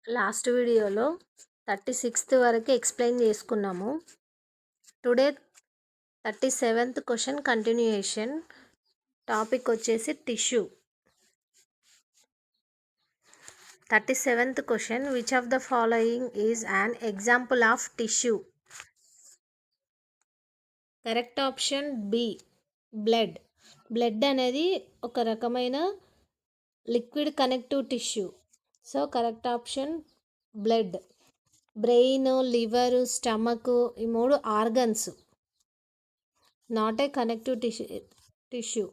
Last వీడియోలో 36th వరకు explain చేసుకున్నాము. Today 37th question continuation. Topic వచ్చేసి tissue. 37th question, which of the following is an example of tissue? Correct option B, blood. Blood అనేది ఒక రకమైన liquid connective tissue. So correct option blood. Brain, liver, stomach ఈ మూడు organs, not a connective tissue.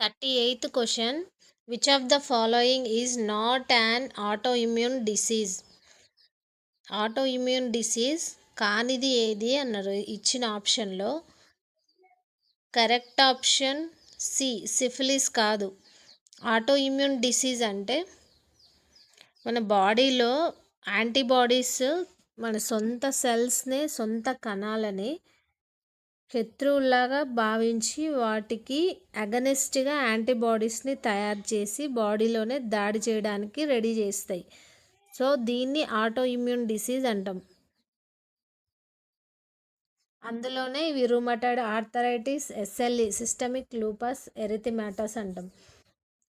38th question, which of the following is not an autoimmune disease? Autoimmune disease కానిది ఏది అన్నారు ఇచ్చిన ఆప్షన్లో. కరెక్ట్ ఆప్షన్ సి, సిఫిలిస్ కాదు. Autoimmune disease అంటే మన బాడీలో యాంటీబాడీస్ మన సొంత సెల్స్ని, సొంత కణాలని శత్రువులాగా భావించి వాటికి అగనెస్ట్గా యాంటీబాడీస్ని తయారు చేసి బాడీలోనే దాడి చేయడానికి రెడీ చేస్తాయి. సో దీన్ని ఆటోఇమ్యూన్ డిసీజ్ అంటాం. అందులోనే ఇవి rheumatoid arthritis, SLE systemic lupus erythematosus అంటాం.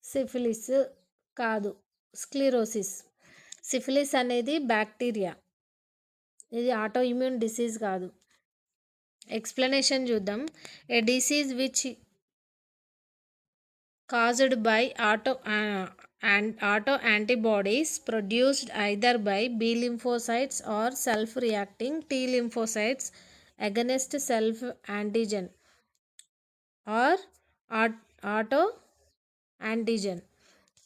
సిఫిలిస్ కాదు, స్క్లిరోసిస్. సిఫిలిస్ అనేది బ్యాక్టీరియా, ఇది ఆటోఇమ్యూన్ డిసీజ్ కాదు. ఎక్స్ప్లెనేషన్ చూద్దాం. ఏ disease which caused by auto antibodies produced either by B lymphocytes or self-reacting T lymphocytes against self antigen or auto antigen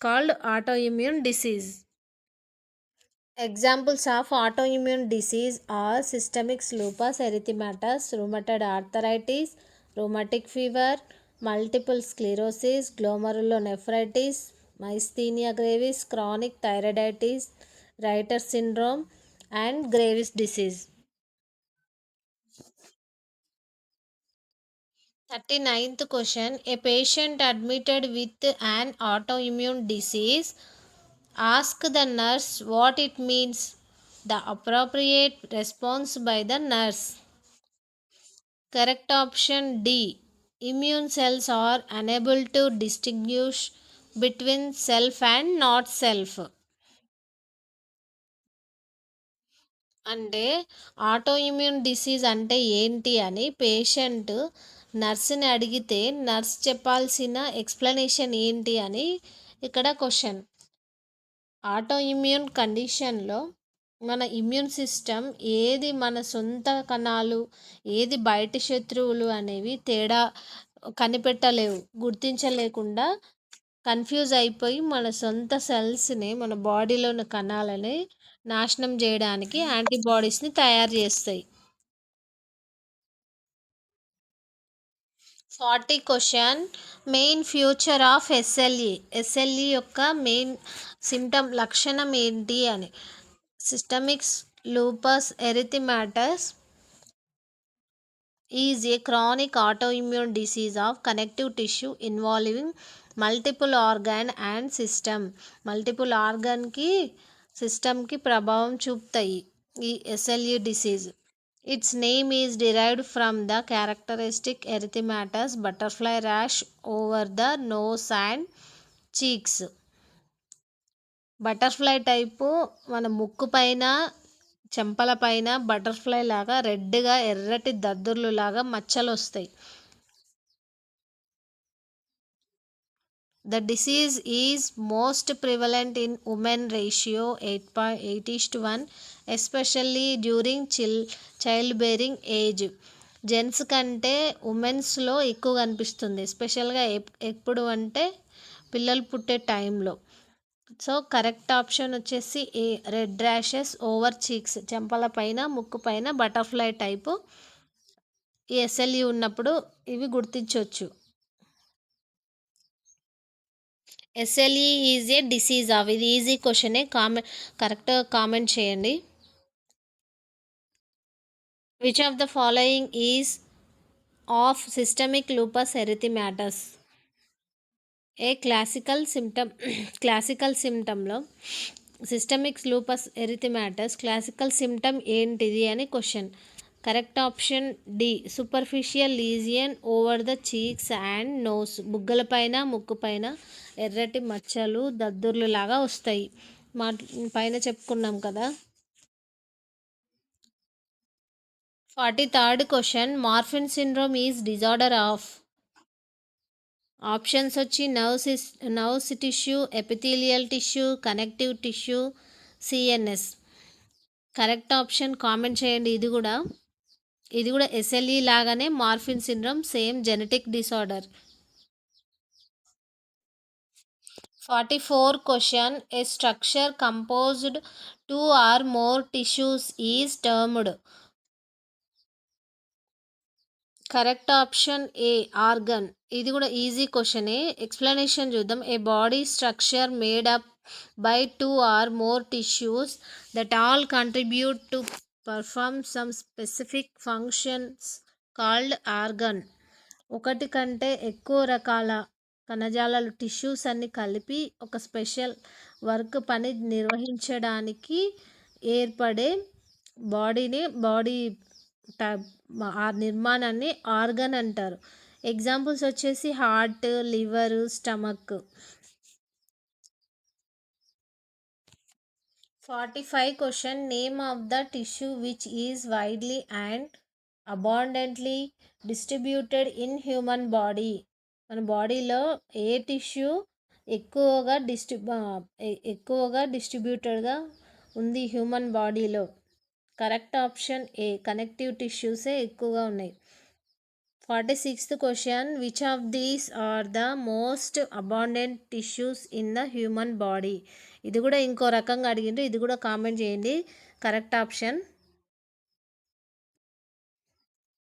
called autoimmune disease. Examples of autoimmune disease are systemic lupus erythematosus, rheumatoid arthritis, rheumatic fever, multiple sclerosis, glomerulonephritis, myasthenia gravis, chronic thyroiditis, Reiter syndrome, and Graves' disease. 39th question, a patient admitted with an autoimmune disease ask the nurse what it means. The appropriate response by the nurse. Correct option D, immune cells are unable to distinguish between self and not self. అంటే autoimmune disease అంటే ఏంటి అని patient నర్స్ని అడిగితే nurse చెప్పాల్సిన explanation ఏంటి అని ఇక్కడ question. Autoimmune కండిషన్లో మన ఇమ్యూన్ సిస్టమ్ ఏది మన సొంత కణాలు, ఏది బయటి శత్రువులు అనేవి తేడా కనిపెట్టలేవు, గుర్తించలేకుండా కన్ఫ్యూజ్ అయిపోయి మన సొంత సెల్స్ని, మన బాడీలోని కణాలని నాశనం చేయడానికి యాంటీబాడీస్ని తయారు చేస్తాయి. 40 question, main feature of SLE. SLE యొక్క మెయిన్ సిమ్టమ్ లక్షణం ఏంటి అని. Systemic lupus erythematosus is a chronic autoimmune disease of connective tissue involving multiple organ and system. Multiple ఆర్గన్కి, సిస్టమ్కి ప్రభావం చూపుతాయి ఈ SLE disease. Its name is derived from the characteristic erythematous butterfly rash over the nose and cheeks. Butterfly type మన ముక్కు పైన, చెంపల పైన బటర్ఫ్లై లాగా రెడ్గా ఎర్రటి దద్దుర్లు లాగా మచ్చలు వస్తాయి. The disease is most prevalent in women, ratio 8:1, especially during child bearing age. Gents కంటే ఉమెన్స్లో ఎక్కువ కనిపిస్తుంది, ఎస్పెషల్గా ఎప్పుడు అంటే పిల్లలు పుట్టే టైంలో. సో కరెక్ట్ ఆప్షన్ వచ్చేసి ఏ, రెడ్ ర్యాషెస్ ఓవర్ చీక్స్, చెంపల పైన, ముక్కు పైన బటర్ఫ్లై టైపు ఈ ఎస్ఎల్ఈ ఉన్నప్పుడు ఇవి గుర్తించవచ్చు. SLE is a disease of, ఇది ఈజీ క్వశ్చనే, కరెక్ట్ కామెంట్ చేయండి. Which of the following is of systemic lupus erythematosus? A classical సిమ్టంలో systemic lupus erythematosus classical symptom ఏంటిది అని question. Correct option D superficial lesion over the cheeks and nose. బుగ్గలపైన ముక్కుపైన ఎర్రటి మచ్చలు దద్దుర్లు లాగా వస్తాయి. మా పైన చెప్పుకున్నాం కదా. 43rd question Marfan syndrome is disorder of. Options వచ్చి nerves tissue, epithelial tissue, connective tissue, CNS. Correct option comment చేయండి. ఇది కూడా ఎస్ఎల్ఈ లాగానే Marfan syndrome same genetic disorder. 44 question a structure composed two or more tissues is termed. Correct option A organ. ఇది కూడా easy క్వశ్చనే. Explanation చూద్దాం. A body structure made up by two or more tissues that all contribute to perform some specific functions called organ. ఒకటి కంటే ఎక్కువ రకాల కణజాలాలు tissues అన్ని కలిపి ఒక స్పెషల్ పని నిర్వహించడానికి ఏర్పడే బాడీ ఆ నిర్మాణాన్ని ఆర్గన్ అంటారు. ఎగ్జాంపుల్స్ వచ్చేసి heart, liver, stomach. 45 question name of the tissue which is widely and abundantly distributed in human body. మన బాడీలో ఏ టిష్యూ ఎక్కువగా డిస్ట్రిబ్యూటెడ్గా ఉంది హ్యూమన్ బాడీలో. కరెక్ట్ ఆప్షన్ ఏ కనెక్టివ్ టిష్యూసే ఎక్కువగా ఉన్నాయి. 46th question which of these are the most abundant tissues in the human body. ఇది కూడా ఇంకో రకంగా అడిగిండ్రు, ఇది కూడా కామెంట్ చేయండి. Correct option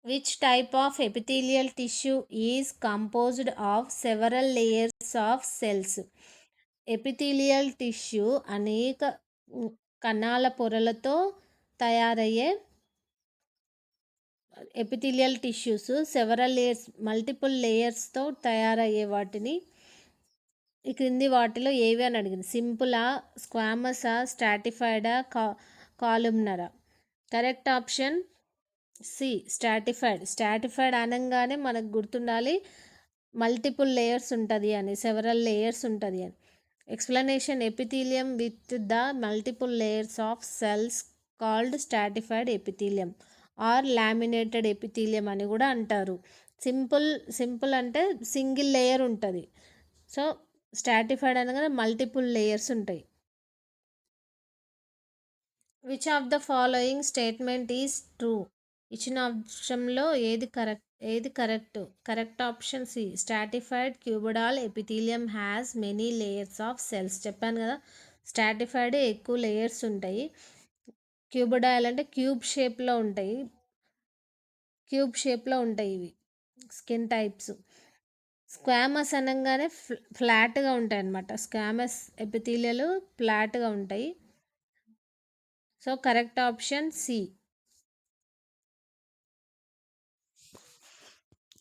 which type of epithelial tissue is composed of several layers of cells. Epithelial tissue అనేక కణాల పొరలతో తయారయ్యే epithelial tissues several layers multiple లేయర్స్తో తయారయ్యే వాటిని ఈ క్రింది వాటిలో ఏవి అని అడిగింది. సింపులా, స్క్వామసా, స్ట్రాటిఫైడా, కాలుమ్నరా. కరెక్ట్ ఆప్షన్ సి స్ట్రాటిఫైడ్ అనగానే మనకు గుర్తుండాలి మల్టిపుల్ లేయర్స్ ఉంటుంది అని, సెవరల్ లేయర్స్ ఉంటుంది అని. Explanation epithelium with the multiple layers of cells called stratified epithelium or laminated epithelium అని కూడా అంటారు. సింపుల్ అంటే సింగిల్ లేయర్ ఉంటుంది. సో స్ట్రాటిఫైడ్ అనగానే మల్టిపుల్ లేయర్స్ ఉంటాయి. Which of the following statement is true. ఇచ్చిన ఆప్షన్లో ఏది correct. Correct option C stratified cuboidal epithelium has many layers of cells. చెప్పాను కదా స్ట్రాటిఫైడ్ ఎక్కువ లేయర్స్ ఉంటాయి. క్యూబిడాల్ అంటే క్యూబ్ షేప్లో ఉంటాయి ఇవి స్కిన్ టైప్స్. స్క్వామస్ అనగానే ఫ్లాట్గా ఉంటాయి అన్నమాట. స్క్వామస్ ఎపిథీలియల్ ఫ్లాట్గా ఉంటాయి. So correct option C.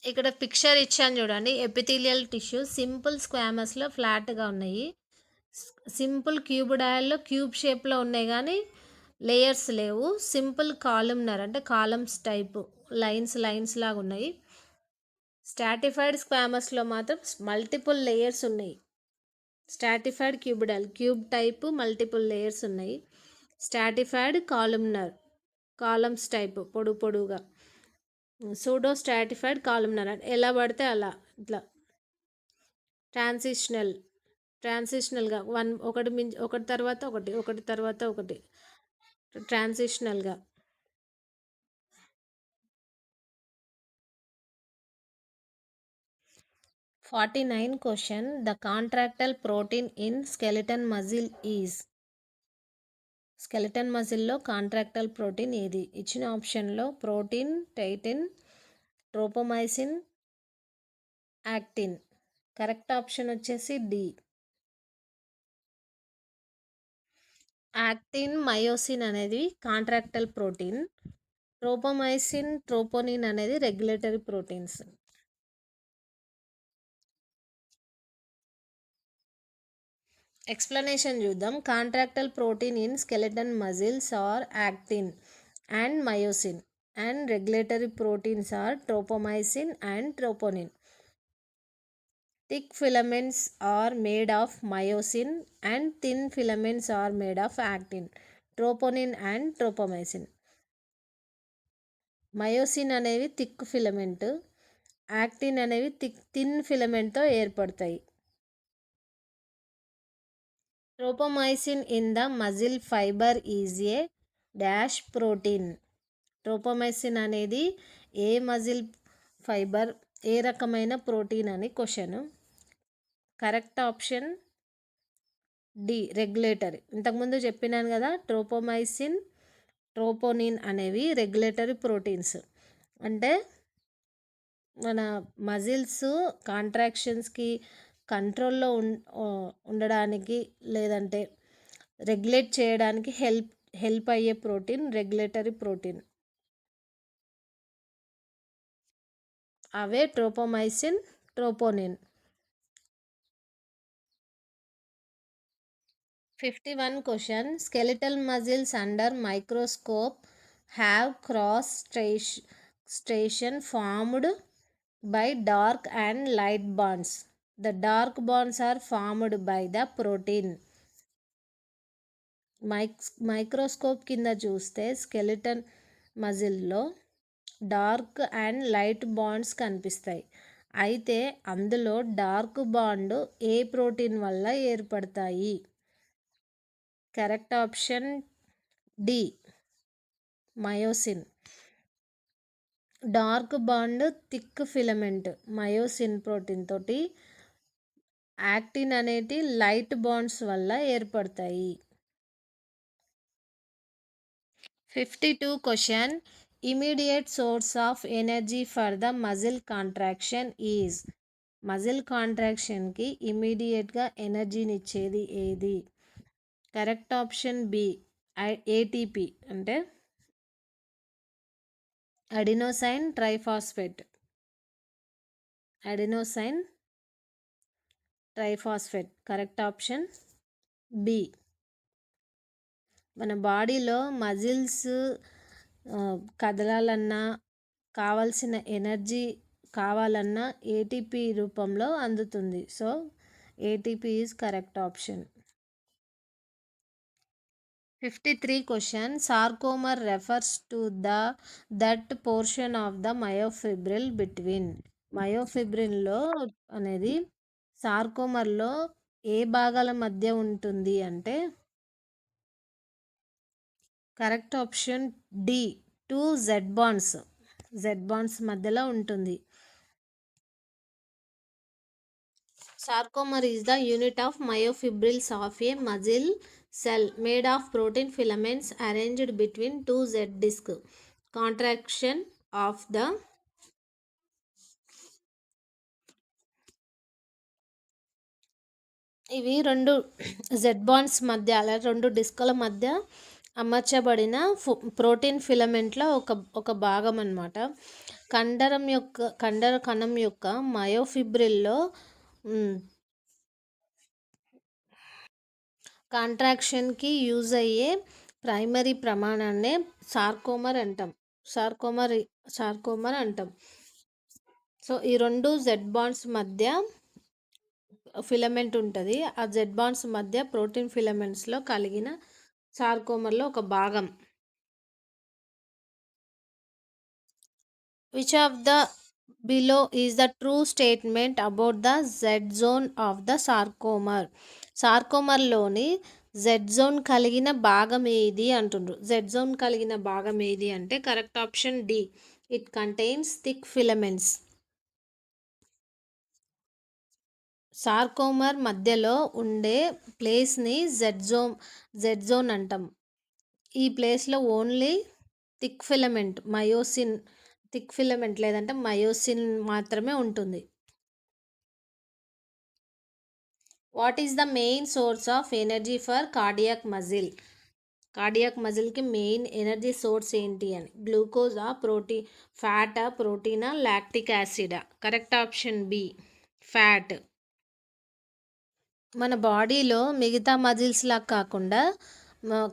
ఇక్కడ పిక్చర్ ఇచ్చాను చూడండి. ఎపిథీలియల్ టిష్యూ సింపుల్ స్క్వామస్లో ఫ్లాట్గా ఉన్నాయి. సింపుల్ క్యూబిడాయిల్లో క్యూబ్ షేప్లో ఉన్నాయి కానీ లేయర్స్ లేవు. సింపుల్ కాలమ్నర్ అంటే కాలమ్స్ టైపు లైన్స్ లాగా ఉన్నాయి. స్ట్రాటిఫైడ్ స్క్వామస్లో మాత్రం మల్టిపుల్ లేయర్స్ ఉన్నాయి. Stratified cuboidal cube type multiple layers ఉన్నాయి. స్ట్రాటిఫైడ్ కాలమ్నర్ కాలమ్స్ టైపు పొడుగా. సూడో స్ట్రాటిఫైడ్ కాలమ్నర్ ఎలా పడితే అలా ఇట్లా ట్రాన్సిషనల్గా ఒకటి తర్వాత ఒకటి ట్రాన్సిషనల్గా. 49 question the contractile protein in skeleton muscle is. Skeleton మజిల్లో కాంట్రాక్టైల్ ప్రోటీన్ ఏది. ఇచ్చిన ఆప్షన్లో protein, titin, tropomyosin, actin. Correct option వచ్చేసి డి యాక్టిన్, మయోసిన్ అనేది కాంట్రాక్టైల్ ప్రోటీన్. ట్రోపోమైసిన్, ట్రోపోనిన్ అనేది రెగ్యులేటరీ ప్రోటీన్స్. ఎక్స్ప్లెనేషన్ చూద్దాం. Contractile protein in skeleton muscles are actin and myosin and regulatory proteins are tropomyosin and troponin. Thick filaments are made of myosin and thin filaments are made of actin, troponin and tropomyosin. Myosin అనేవి thick filament, actin అనేవి thin ఫిలమెంట్తో ఏర్పడతాయి. Tropomyosin in the muscle fibre is a dash protein. Tropomyosin అనేది a muscle fibre, ఏ రకమైన protein అని question. Correct option D, regulatory. ఇంతకుముందు చెప్పినాను కదా, ట్రోపోమైసిన్ ట్రోపోనిన్ అనేవి రెగ్యులేటరీ ప్రోటీన్స్. అంటే మన మజిల్స్ కాంట్రాక్షన్స్కి కంట్రోల్లో ఉండడానికి లేదంటే రెగ్యులేట్ చేయడానికి హెల్ప్ అయ్యే ప్రోటీన్ రెగ్యులేటరీ ప్రోటీన్. అవే tropomyosin troponin. 51 question. Skeletal muscles under microscope have cross striation formed by dark and light bonds. The dark bonds are formed by the protein. Microscope కింద చూస్తే skeleton మజిల్లో dark and light bands కనిపిస్తాయి. అయితే అందులో dark band ఏ protein వల్ల ఏర్పడతాయి? Correct option D, myosin. Dark band thick filament myosin protein తోటి, యాక్టిన్ అనేటి లైట్ బాండ్స్ వల్ల ఏర్పడతాయి. 52 question. Immediate source of energy for the muscle contraction is. Muscle కాంట్రాక్షన్కి ఇమీడియట్గా ఎనర్జీని ఇచ్చేది ఏది? కరెక్ట్ ఆప్షన్ బి, ఏటీపీ అంటే adenosine triphosphate. Adenosine triphosphate. Correct option B. మన బాడీలో మజిల్స్ కదలాలన్నా కావాల్సిన ఎనర్జీ కావాలన్నా ఏటీపీ రూపంలో అందుతుంది. So ATP is correct option. 53 question. Sarcomere refers to that portion of the myofibril between. మయోఫిబ్రిల్లో అనేది సార్కోమర్లో ఏ భాగాల మధ్య ఉంటుంది అంటే correct option D, 2 Z bands. Z bands మధ్యలో ఉంటుంది. Sarcomer is the unit of myofibrils of a muscle cell made of protein filaments arranged between two Z discs. Contraction of the ఇవి రెండు జెడ్ బాండ్స్ మధ్య అలా రెండు డిస్కుల మధ్య అమర్చబడిన protein ఫిలమెంట్లో ఒక భాగం అన్నమాట. కండర కణం యొక్క మయోఫిబ్రిల్లో కాంట్రాక్షన్కి యూజ్ అయ్యే ప్రైమరీ ప్రమాణాన్నే సార్కోమర్ అంటాం. సో ఈ రెండు జెడ్ బాండ్స్ మధ్య ఫిలమెంట్ ఉంటుంది. ఆ జెడ్ బాండ్స్ మధ్య ప్రోటీన్ ఫిలమెంట్స్లో కలిగిన సార్కోమర్లో ఒక భాగం. Which of the below is the true statement about the Z zone of the sarcomere. సార్కోమర్లోని జెడ్ జోన్ కలిగిన భాగం ఏది అంటుండ్రు. జెడ్ జోన్ కలిగిన భాగం ఏది అంటే correct option D, it contains thick filaments. Sarcomere మధ్యలో ఉండే ప్లేస్ని జెడ్ జోన్ అంటాం. ఈ ప్లేస్లో ఓన్లీ థిక్ ఫిలమెంట్ లేదంటే మయోసిన్ మాత్రమే ఉంటుంది. What is the main source of energy for cardiac muscle? Cardiac మజిల్కి మెయిన్ ఎనర్జీ సోర్స్ ఏంటి అని. గ్లూకోజా, ఫ్యాటా, ప్రోటీనా, లాక్టిక్ యాసిడా? Correct option B, fat. మన బాడీలో మిగతా మజిల్స్లా కాకుండా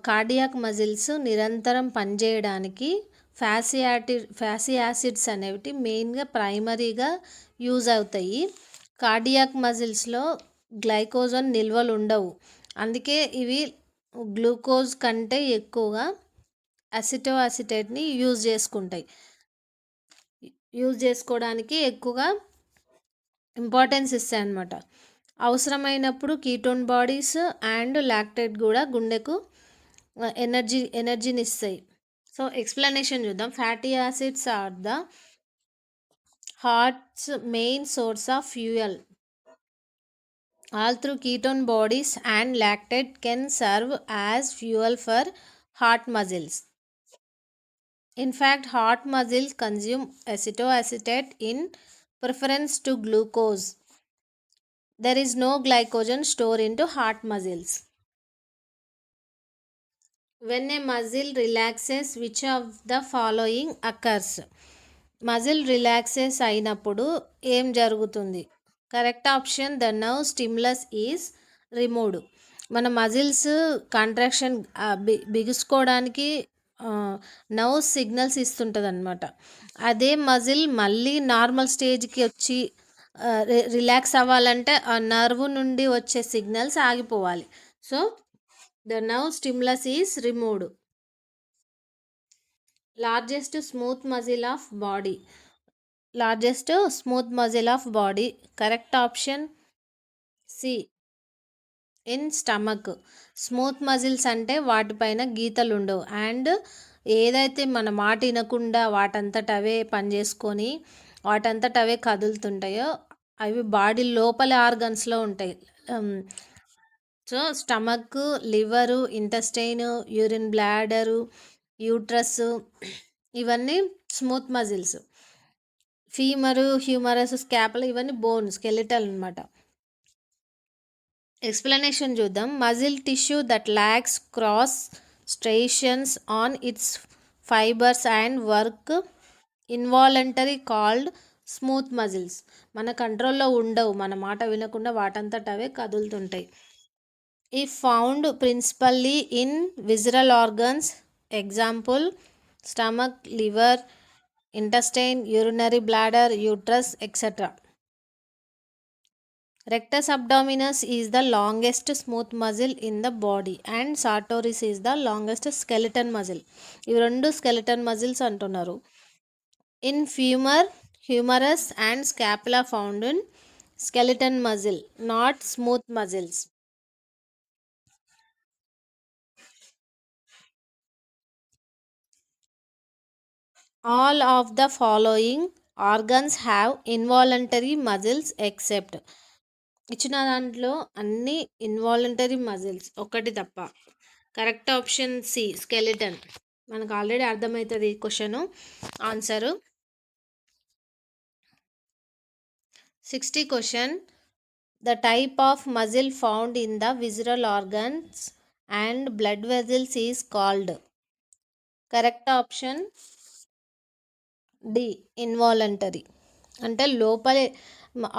కార్డియాక్ మజిల్స్ నిరంతరం పనిచేయడానికి ఫ్యాసీ యాసిడ్స్ అనేవి మెయిన్గా ప్రైమరీగా యూజ్ అవుతాయి. కార్డియాక్ మజిల్స్లో గ్లైకోజన్ నిల్వలు ఉండవు, అందుకే ఇవి గ్లూకోజ్ కంటే ఎక్కువగా అసిటోఅసిటేట్ని యూజ్ చేసుకోవడానికి ఎక్కువగా ఇంపార్టెన్స్ ఇస్తాయి అన్నమాట. అవసరమైనప్పుడు కీటోన్ బాడీస్ అండ్ లాక్టేట్ కూడా గుండెకు ఎనర్జీని ఇస్తాయి. సో ఎక్స్ప్లెనేషన్ చూద్దాం. Fatty acids are the heart's main source of fuel. Although ketone bodies and lactate can serve as fuel for heart muscles. In fact, heart muscles consume acetoacetate in preference to glucose. There is no glycogen stored into heart muscles. When a muscle relaxes, which of the following occurs? Muscle relaxes అయినప్పుడు ఏం జరుగుతుంది? Correct option the nerve stimulus is removed. మన muscles contraction బిగుసుకోవడానికి nerve signals ఇస్తుంటుంది అనమాట. అదే muscle మళ్ళీ normal స్టేజ్కి వచ్చి relax అవ్వాలంటే ఆ నర్వ్ నుండి వచ్చే సిగ్నల్స్ ఆగిపోవాలి. So the nerve stimulus is removed. Largest smooth muscle of body. Correct option C in stomach. Smooth muscles అంటే వాటిపైన గీతలు ఉండవు అండ్ ఏదైతే మన మాట వినకుండా వాటంతట అవే పనిచేసుకొని వాటంతట అవే కదులుతుంటాయో అవి బాడీ లోపల ఆర్గన్స్లో ఉంటాయి. So stomach, liver, intestine, urine bladder, uterus ఇవన్నీ smooth muscles. Femur, humerus, scapula ఇవన్నీ బోన్ స్కెలిటల్ అనమాట. ఎక్స్ప్లెనేషన్ చూద్దాం. Muscle tissue that lacks cross striations on its fibres and work involuntary called smooth muscles. మన కంట్రోల్లో ఉండవు, మన మాట వినకుండా వాటంతట అవే కదులుతుంటాయి. If found principally in visceral organs, example stomach, liver, intestine, urinary bladder, uterus, etc. Rectus abdominis is the longest smooth muscle in the body and sartorius is the longest skeleton muscle. ఇవి రెండు skeleton muscles అంటున్నారు. In femur, humerus and scapula found in skeleton muscle, not smooth muscles. All of the following organs have involuntary muscles except. ఇచ్చిన దాంట్లో అన్ని involuntary muscles ఒకటి తప్ప. Correct option C skeleton. మనకు already అర్థమవుతుంది question answer. 60 question. The type of muscle found in the visceral organs and blood vessels is called. Correct option D involuntary. అంటే లోపలే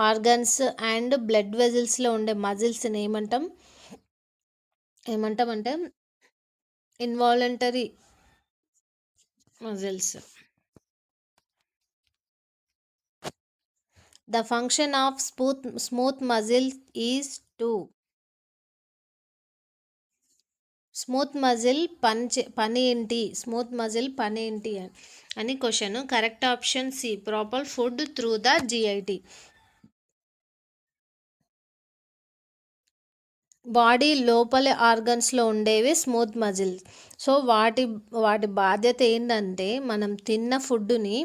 organs and blood వెజల్స్లో ఉండే మజిల్స్ని ఏమంటామంటే involuntary muscles. The function of smooth muscle is to. Smooth muscle పని ఏంటి అని question. Correct option C proper food through the GIT. Body లోపల ఆర్గన్స్లో ఉండేవి స్మూత్ మజిల్స్. సో వాటి బాధ్యత ఏంటంటే మనం తిన్న ఫుడ్ని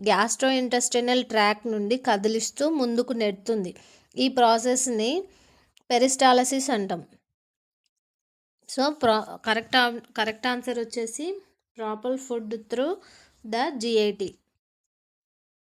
గ్యాస్ట్రో ఇంటెస్టైనల్ ట్రాక్ నుండి కదిలిస్తూ ముందుకు నెడుతుంది. ఈ ప్రాసెస్ని పెరిస్టాలసిస్ అంటాం. సో కరెక్ట్ ఆన్సర్ వచ్చేసి proper food through the GIT.